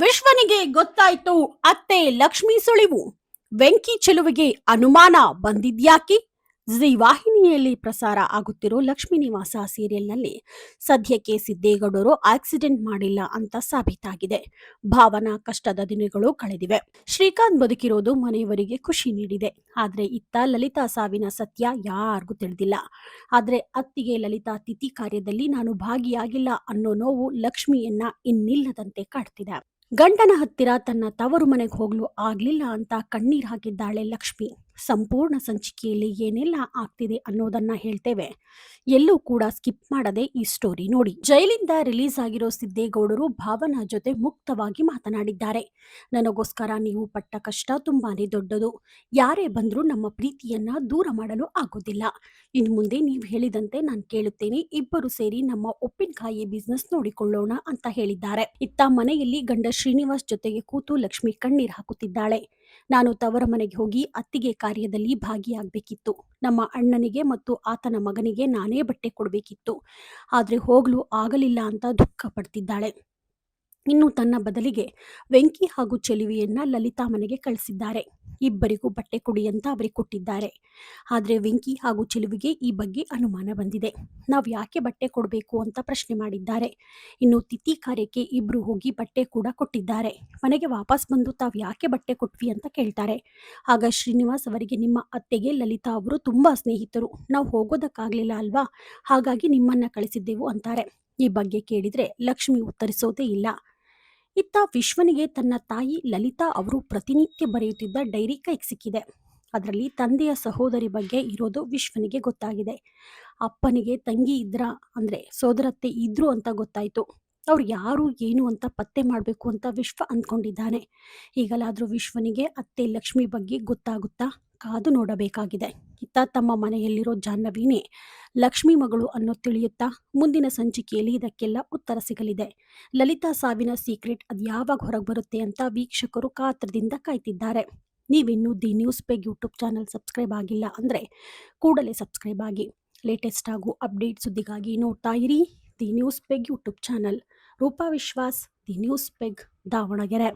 ವಿಶ್ವನಿಗೆ ಗೊತ್ತಾಯ್ತು ಅತ್ತೆ ಲಕ್ಷ್ಮಿ ಸುಳಿವು. ವೆಂಕಿ ಚೆಲುವಿಗೆ ಅನುಮಾನ ಬಂದಿದ್ಯಾಕೆ? ಜಿ ವಾಹಿನಿಯಲ್ಲಿ ಪ್ರಸಾರ ಆಗುತ್ತಿರೋ ಲಕ್ಷ್ಮೀ ನಿವಾಸ ಸೀರಿಯಲ್ನಲ್ಲಿ ಸದ್ಯಕ್ಕೆ ಸಿದ್ದೇಗೌಡರು ಆಕ್ಸಿಡೆಂಟ್ ಮಾಡಿಲ್ಲ ಅಂತ ಸಾಬೀತಾಗಿದೆ. ಭಾವನಾ ಕಷ್ಟದ ದಿನಗಳು ಕಳೆದಿವೆ. ಶ್ರೀಕಾಂತ್ ಬದುಕಿರೋದು ಮನೆಯವರಿಗೆ ಖುಷಿ ನೀಡಿದೆ. ಆದ್ರೆ ಇತ್ತ ಲಲಿತಾ ಸಾವಿನ ಸತ್ಯ ಯಾರಿಗೂ ತಿಳಿದಿಲ್ಲ. ಆದ್ರೆ ಅತ್ತಿಗೆ ಲಲಿತಾ ತಿಥಿ ಕಾರ್ಯದಲ್ಲಿ ನಾನು ಭಾಗಿಯಾಗಿಲ್ಲ ಅನ್ನೋ ನೋವು ಲಕ್ಷ್ಮಿಯನ್ನ ಇನ್ನಿಲ್ಲದಂತೆ ಕಾಡ್ತಿದೆ. ಗಂಡನ ಹತ್ತಿರ ತನ್ನ ತವರು ಮನೆಗೆ ಹೋಗ್ಲು ಆಗ್ಲಿಲ್ಲ ಅಂತ ಕಣ್ಣೀರ್ ಹಾಕಿದ್ದಾಳೆ ಲಕ್ಷ್ಮಿ. ಸಂಪೂರ್ಣ ಸಂಚಿಕೆಯಲ್ಲಿ ಏನೆಲ್ಲ ಆಗ್ತಿದೆ ಅನ್ನೋದನ್ನ ಹೇಳ್ತೇವೆ. ಎಲ್ಲೂ ಕೂಡ ಸ್ಕಿಪ್ ಮಾಡದೆ ಈ ಸ್ಟೋರಿ ನೋಡಿ. ಜೈಲಿಂದ ರಿಲೀಸ್ ಆಗಿರೋ ಸಿದ್ದೇಗೌಡರು ಭಾವನಾ ಜೊತೆ ಮುಕ್ತವಾಗಿ ಮಾತನಾಡಿದ್ದಾರೆ. ನನಗೋಸ್ಕರ ನೀವು ಪಟ್ಟ ಕಷ್ಟ ತುಂಬಾನೇ ದೊಡ್ಡದು. ಯಾರೇ ಬಂದ್ರೂ ನಮ್ಮ ಪ್ರೀತಿಯನ್ನ ದೂರ ಮಾಡಲು ಆಗೋದಿಲ್ಲ. ಇನ್ನು ಮುಂದೆ ನೀವು ಹೇಳಿದಂತೆ ನಾನು ಕೇಳುತ್ತೇನೆ. ಇಬ್ಬರು ಸೇರಿ ನಮ್ಮ ಉಪ್ಪಿನಕಾಯಿ ಬಿಸ್ನೆಸ್ ನೋಡಿಕೊಳ್ಳೋಣ ಅಂತ ಹೇಳಿದ್ದಾರೆ. ಇತ್ತ ಮನೆಯಲ್ಲಿ ಗಂಡ ಶ್ರೀನಿವಾಸ್ ಜೊತೆಗೆ ಕೂತು ಲಕ್ಷ್ಮಿ ಕಣ್ಣೀರ್ ಹಾಕುತ್ತಿದ್ದಾಳೆ. ನಾನು ತವರ ಮನೆಗೆ ಹೋಗಿ ಅತ್ತಿಗೆ ಕಾರ್ಯದಲ್ಲಿ ಭಾಗಿಯಾಗಬೇಕಿತ್ತು. ನಮ್ಮ ಅಣ್ಣನಿಗೆ ಮತ್ತು ಆತನ ಮಗನಿಗೆ ನಾನೇ ಬಟ್ಟೆ ಕೊಡಬೇಕಿತ್ತು. ಆದ್ರೆ ಹೋಗ್ಲು ಆಗಲಿಲ್ಲ ಅಂತ ದುಃಖ ಪಡ್ತಿದ್ದಾಳೆ. ಇನ್ನು ತನ್ನ ಬದಲಿಗೆ ವೆಂಕಿ ಹಾಗೂ ಚೆಲುವಿಯನ್ನ ಲಲಿತಾ ಮನೆಗೆ ಕಳಿಸಿದ್ದಾರೆ. ಇಬ್ಬರಿಗೂ ಬಟ್ಟೆ ಕೊಡಿ ಅಂತ ಅವರಿಗೆ ಕೊಟ್ಟಿದ್ದಾರೆ. ಆದರೆ ವೆಂಕಿ ಹಾಗೂ ಚೆಲುವಿಗೆ ಈ ಬಗ್ಗೆ ಅನುಮಾನ ಬಂದಿದೆ. ನಾವು ಯಾಕೆ ಬಟ್ಟೆ ಕೊಡಬೇಕು ಅಂತ ಪ್ರಶ್ನೆ ಮಾಡಿದ್ದಾರೆ. ಇನ್ನು ತಿಥಿ ಕಾರ್ಯಕ್ಕೆ ಇಬ್ರು ಹೋಗಿ ಬಟ್ಟೆ ಕೂಡ ಕೊಟ್ಟಿದ್ದಾರೆ. ಮನೆಗೆ ವಾಪಸ್ ಬಂದು ತಾವು ಯಾಕೆ ಬಟ್ಟೆ ಕೊಟ್ವಿ ಅಂತ ಕೇಳ್ತಾರೆ. ಆಗ ಶ್ರೀನಿವಾಸ್ ಅವರಿಗೆ ನಿಮ್ಮ ಅತ್ತೆಗೆ ಲಲಿತಾ ಅವರು ತುಂಬಾ ಸ್ನೇಹಿತರು, ನಾವು ಹೋಗೋದಕ್ಕಾಗ್ಲಿಲ್ಲ ಅಲ್ವಾ, ಹಾಗಾಗಿ ನಿಮ್ಮನ್ನ ಕಳಿಸಿದ್ದೆವು ಅಂತಾರೆ. ಈ ಬಗ್ಗೆ ಕೇಳಿದ್ರೆ ಲಕ್ಷ್ಮಿ ಉತ್ತರಿಸೋದೇ ಇಲ್ಲ. ಇತ್ತ ವಿಶ್ವನಿಗೆ ತನ್ನ ತಾಯಿ ಲಲಿತಾ ಅವರು ಪ್ರತಿನಿತ್ಯ ಬರೆಯುತ್ತಿದ್ದ ಡೈರಿ ಕೈಗೆ ಸಿಕ್ಕಿದೆ. ಅದರಲ್ಲಿ ತಂದೆಯ ಸಹೋದರಿ ಬಗ್ಗೆ ಇರೋದು ವಿಶ್ವನಿಗೆ ಗೊತ್ತಾಗಿದೆ. ಅಪ್ಪನಿಗೆ ತಂಗಿ ಅಂದ್ರೆ ಸೋದರತ್ತೆ ಇದ್ರು ಅಂತ ಗೊತ್ತಾಯ್ತು. ಅವ್ರು ಯಾರು ಏನು ಅಂತ ಪತ್ತೆ ಮಾಡಬೇಕು ಅಂತ ವಿಶ್ವ ಅಂದ್ಕೊಂಡಿದ್ದಾನೆ. ಈಗಲಾದರೂ ವಿಶ್ವನಿಗೆ ಅತ್ತೆ ಲಕ್ಷ್ಮಿ ಬಗ್ಗೆ ಗೊತ್ತಾಗುತ್ತಾ ಕಾದು ನೋಡಬೇಕಾಗಿದೆ. ಇತ್ತ ತಮ್ಮ ಮನೆಯಲ್ಲಿರೋ ಜಾಹ್ನವಿನೇ ಲಕ್ಷ್ಮಿ ಮಗಳು ಅನ್ನೋ ತಿಳಿಯುತ್ತಾ ಮುಂದಿನ ಸಂಚಿಕೆಯಲ್ಲಿ ಇದಕ್ಕೆಲ್ಲ ಉತ್ತರ ಸಿಗಲಿದೆ. ಲಲಿತಾ ಸಾವಿನ ಸೀಕ್ರೆಟ್ ಅದು ಯಾವಾಗ ಹೊರಗೆ ಬರುತ್ತೆ ಅಂತ ವೀಕ್ಷಕರು ಕಾತ್ರದಿಂದ ಕಾಯ್ತಿದ್ದಾರೆ. ನೀವಿನ್ನೂ the News Peg YouTube channel subscribe ಆಗಿಲ್ಲ ಅಂದರೆ ಕೂಡಲೇ ಸಬ್ಸ್ಕ್ರೈಬ್ ಆಗಿ. ಲೇಟೆಸ್ಟ್ ಹಾಗೂ ಅಪ್ಡೇಟ್ ಸುದ್ದಿಗಾಗಿ ನೋಡ್ತಾ ಇರಿ the News Peg YouTube channel. Roopa Vishwas, the News Peg, Davanagere.